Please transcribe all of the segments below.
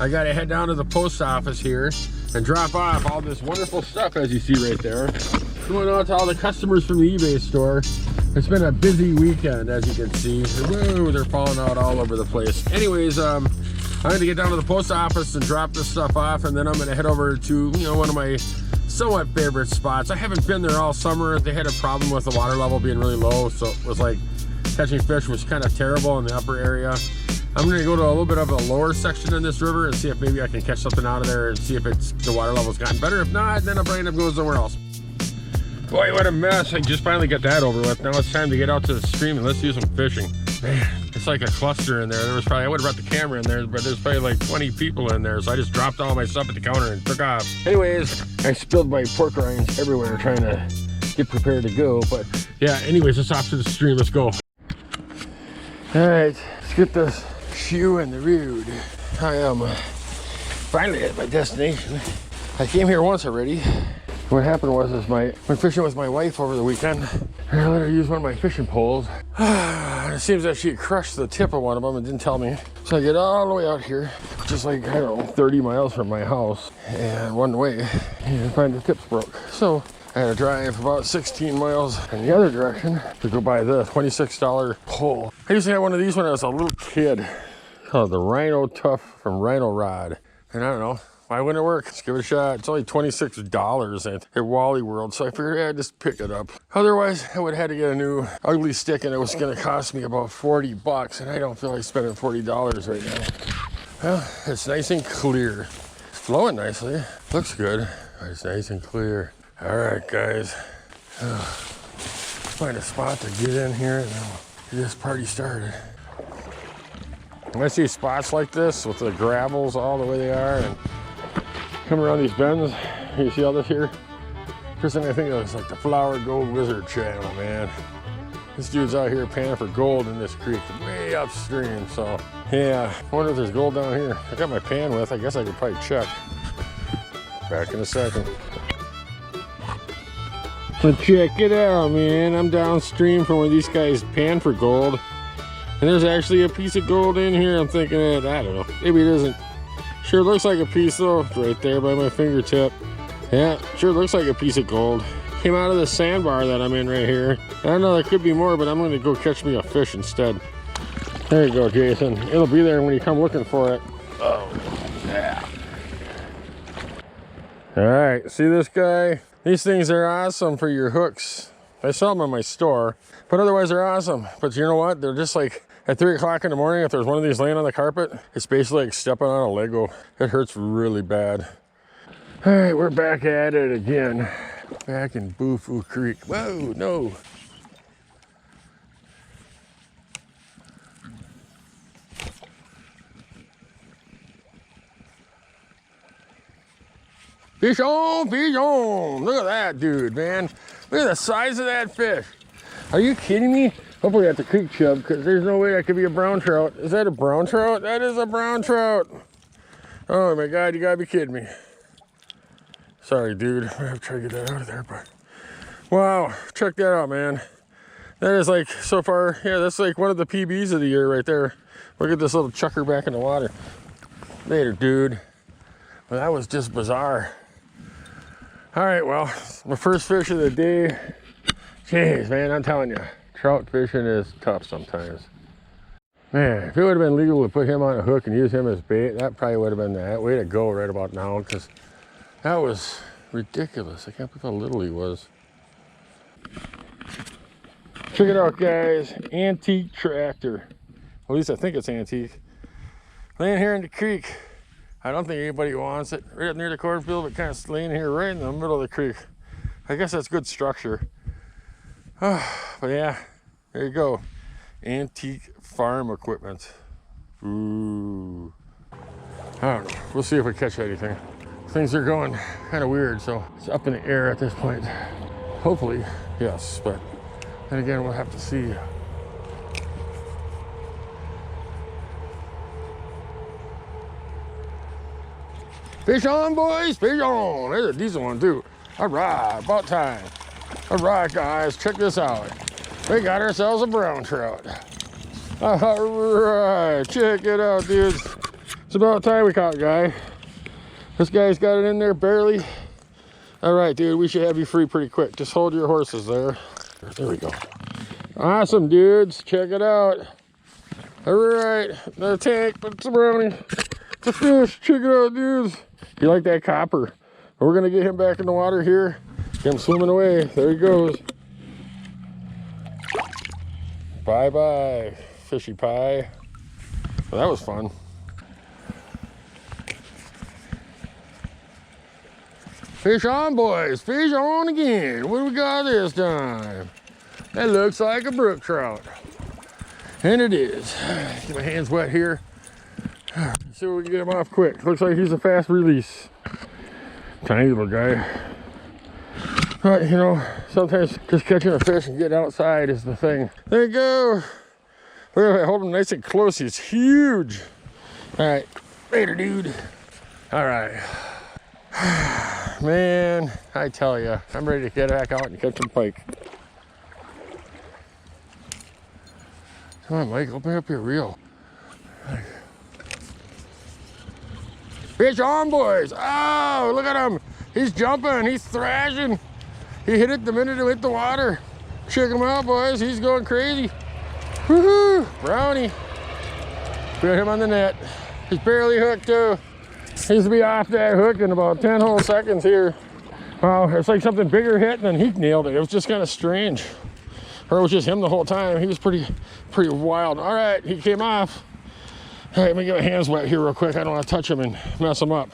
I gotta head down to the post office here and drop off all this wonderful stuff as you see right there. Going out to all the customers from the eBay store. It's been a busy weekend, as you can see. Whoa, they're falling out all over the place. Anyways, I'm gonna get down to the post office and drop this stuff off, and then I'm gonna head over to, you know, one of my somewhat favorite spots. I haven't been there all summer. They had a problem with the water level being really low, so it was like catching fish was kind of terrible in the upper area. I'm gonna go to a little bit of a lower section in this river and see if maybe I can catch something out of there and see if the water level's gotten better. If not, then I'll probably end up going somewhere else. Boy, what a mess. I just finally got that over with. Now it's time to get out to the stream and let's do some fishing. Man, it's like a cluster in there. There was probably, I would have brought the camera in there, but there's probably like 20 people in there. So I just dropped all my stuff at the counter and took off. Anyways, I spilled my pork rinds everywhere trying to get prepared to go. But yeah, anyways, it's off to the stream. Let's go. All right, let's get this shoe in the road. I am finally at my destination. I came here once already. What happened was went fishing with my wife over the weekend. I let her use one of my fishing poles. It seems that she crushed the tip of one of them and didn't tell me. So I get all the way out here, just like, I don't know, 30 miles from my house, and one way, and find the tips broke. So I had to drive about 16 miles in the other direction to go buy this $26 pole. I used to have one of these when I was a little kid, called the Rhino Tough from Rhino Rod. And I don't know, why wouldn't it work? Let's give it a shot. It's only $26 at Wally World, so I figured I'd just pick it up. Otherwise, I would have had to get a new ugly stick, and it was gonna cost me about 40 bucks, and I don't feel like spending $40 right now. Well, it's nice and clear. It's flowing nicely. Looks good. It's nice and clear. All right, guys. Find a spot to get in here, and then we'll get this party started. When I see spots like this with the gravels all the way they are, and come around these bends, you see all this here? First thing I think of is like the Flower Gold Wizard channel, man. This dude's out here panning for gold in this creek way upstream, so yeah, I wonder if there's gold down here. I got my pan with, I guess I could probably check. Back in a second. So check it out, man. I'm downstream from where these guys pan for gold. And there's actually a piece of gold in here. I'm thinking that, I don't know, maybe it isn't. Sure looks like a piece though, it's right there by my fingertip. Yeah, sure looks like a piece of gold. Came out of the sandbar that I'm in right here. I don't know, there could be more, but I'm gonna go catch me a fish instead. There you go, Jason. It'll be there when you come looking for it. Oh, yeah. All right, see this guy? These things are awesome for your hooks. I sell them in my store, but otherwise they're awesome. But you know what? They're just like, at 3 o'clock in the morning, if there's one of these laying on the carpet, it's basically like stepping on a Lego. It hurts really bad. All right, we're back at it again. Back in Boo-Foo Creek. Whoa, no. Fish on, fish on. Look at that dude, man. Look at the size of that fish. Are you kidding me? Hopefully that's a creek chub, because there's no way that could be a brown trout. Is that a brown trout? That is a brown trout. Oh my God, you gotta be kidding me. Sorry, dude. I'm gonna have to try to get that out of there, but wow, check that out, man. That is like, so far, yeah, that's like one of the PBs of the year right there. Look at this little chucker back in the water. Later, dude. Well, that was just bizarre. All right, well, my first fish of the day. Jeez, man, I'm telling you, trout fishing is tough sometimes. Man, if it would have been legal to put him on a hook and use him as bait, that probably would have been the way to go right about now, because that was ridiculous. I can't believe how little he was. Check it out, guys. Antique tractor. At least I think it's antique. Laying here in the creek. I don't think anybody wants it. Right up near the cornfield, but kind of laying here right in the middle of the creek. I guess that's good structure. But yeah, there you go. Antique farm equipment. Ooh. I don't know. We'll see if we catch anything. Things are going kind of weird, so it's up in the air at this point. Hopefully, yes, but then again, we'll have to see. Fish on, boys, fish on. There's a decent one too. All right, about time. All right, guys, check this out. We got ourselves a brown trout. All right, check it out, dudes. It's about time we caught a guy. This guy's got it in there barely. All right, dude, we should have you free pretty quick. Just hold your horses there. There we go. Awesome, dudes. Check it out. All right, another tank, but it's a brownie. It's a fish. Check it out, dudes. You like that copper? We're gonna get him back in the water here. Get him swimming away. There he goes. Bye-bye, fishy pie. Well, that was fun. Fish on, boys. Fish on again. What do we got this time? That looks like a brook trout. And it is. Get my hands wet here. See if we can get him off quick. Looks like he's a fast release. Tiny little guy. But, you know, sometimes just catching a fish and getting outside is the thing. There you go. Look at that. Hold him nice and close. He's huge. All right. Later, dude. All right. Man, I tell you, I'm ready to get back out and catch some pike. Come on, Mike, open up your reel. Fish on, boys. Oh, look at him. He's jumping, he's thrashing. He hit it the minute it hit the water. Check him out, boys. He's going crazy. Woohoo, brownie. Put him on the net. He's barely hooked too. He's to be off that hook in about 10 whole seconds here. Wow, it's like something bigger hit and then he nailed it. It was just kind of strange. Or it was just him the whole time. He was pretty wild. All right, he came off. All right, let me get my hands wet here real quick. I don't want to touch him and mess him up.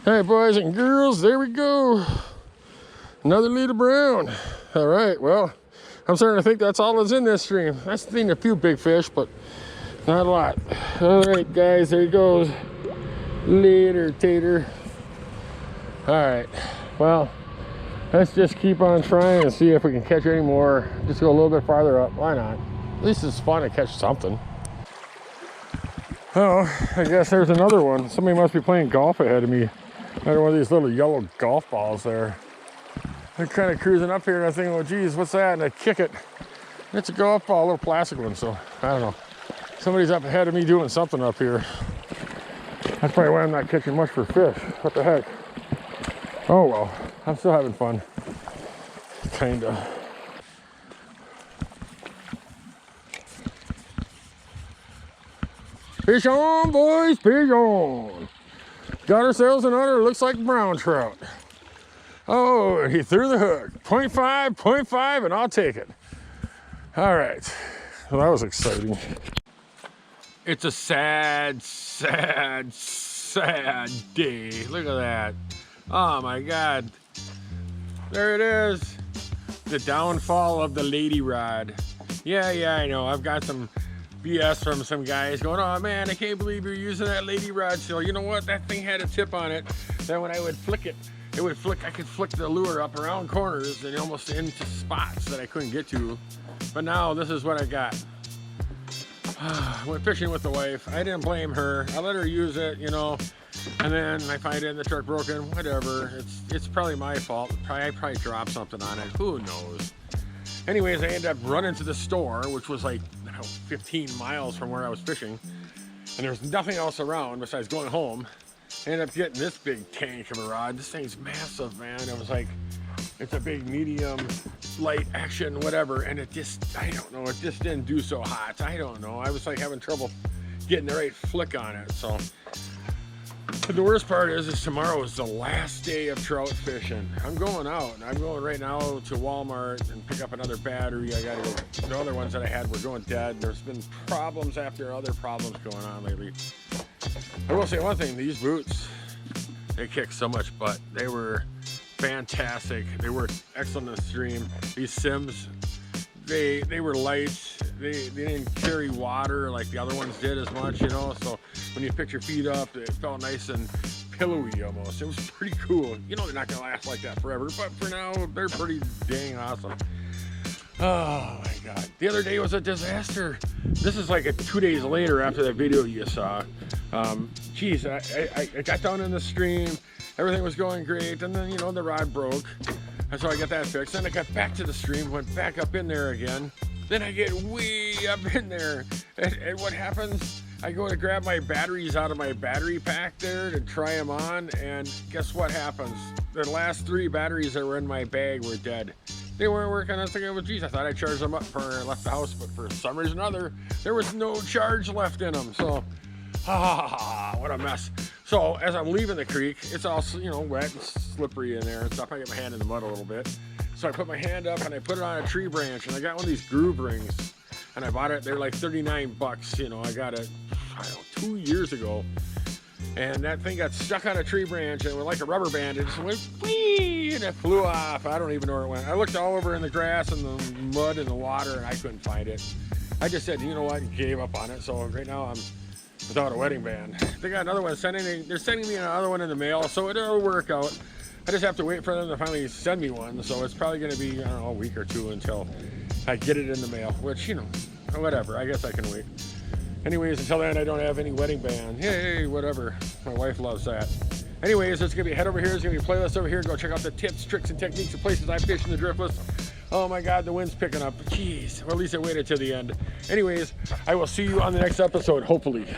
All right, boys and girls, there we go. Another leader brown. All right, well, I'm starting to think that's all that's in this stream. I've seen a few big fish, but not a lot. All right, guys, there he goes. Later, tater. All right, well, let's just keep on trying and see if we can catch any more. Just go a little bit farther up. Why not? At least it's fun to catch something. Oh, I guess there's another one. Somebody must be playing golf ahead of me. Another one of these little yellow golf balls there. I'm kind of cruising up here and I'm thinking, oh, geez, what's that? And I kick it. It's a golf ball, a little plastic one, so I don't know. Somebody's up ahead of me doing something up here. That's probably why I'm not catching much for fish. What the heck? Oh, well, I'm still having fun. Kinda. Fish on, boys, fish on. Got ourselves another, looks like brown trout. Oh, he threw the hook. 0.5, and I'll take it. All right, well, that was exciting. It's a sad, sad, sad day. Look at that. Oh my God. There it is. The downfall of the lady rod. Yeah, I know. I've got some BS from some guys going, oh man, I can't believe you're using that lady rod still. You know what? That thing had a tip on it. Then when I would flick it, would flick. I could flick the lure up around corners and almost into spots that I couldn't get to. But now this is what I got. Went fishing with the wife. I didn't blame her. I let her use it, you know, and then I find it in the truck broken. Whatever. It's probably my fault. I probably dropped something on it. Who knows? Anyways, I ended up running to the store, which was like 15 miles from where I was fishing, and there's nothing else around besides going home. I ended up getting this big tank of a rod. This thing's massive, man. It was like, it's a big medium light action whatever, and it just, I don't know, it just didn't do so hot. I don't know, I was like having trouble getting the right flick on it. So but the worst part is tomorrow is the last day of trout fishing. I'm going out. I'm going right now to Walmart and pick up another battery. I gotta go. The other ones that I had were going dead. There's been problems after other problems going on lately. I will say one thing, these boots, they kick so much butt. They were fantastic. They worked excellent in the stream. These Sims, they were light. They didn't carry water like the other ones did as much, you know, so when you picked your feet up, it felt nice and pillowy almost. It was pretty cool. You know, they're not gonna last like that forever, but for now, they're pretty dang awesome. Oh my God. The other day was a disaster. This is like 2 days later after that video you saw. Geez, I got down in the stream, everything was going great, and then, you know, the rod broke. And so I got that fixed. Then I got back to the stream, went back up in there again. Then I get way up in there. And what happens? I go to grab my batteries out of my battery pack there to try them on, and guess what happens? The last 3 batteries that were in my bag were dead. They weren't working. I was thinking, well, geez, I thought I charged them up before I left the house, but for some reason or other, there was no charge left in them. So, what a mess. So as I'm leaving the creek, it's all, you know, wet and slippery in there and stuff. I get my hand in the mud a little bit. So I put my hand up and I put it on a tree branch, and I got one of these groove rings, and I bought it. They're like 39 bucks. You know, I got it, I don't know, 2 years ago. And that thing got stuck on a tree branch, and it was like a rubber band. It just went, whee, and it flew off. I don't even know where it went. I looked all over in the grass and the mud and the water, and I couldn't find it. I just said, you know what, and gave up on it. So right now I'm without a wedding band. They got another one they're sending me another one in the mail, so it'll work out. I just have to wait for them to finally send me one. So it's probably going to be, I don't know, a week or 2 until I get it in the mail, which, you know, whatever. I guess I can wait. Anyways, until then, I don't have any wedding band. Yay, whatever. My wife loves that. Anyways, there's going to be a head over here. There's going to be a playlist over here. Go check out the tips, tricks, and techniques of places I fish in the driftless. Oh my God, the wind's picking up. Jeez. Well, at least I waited till the end. Anyways, I will see you on the next episode, hopefully.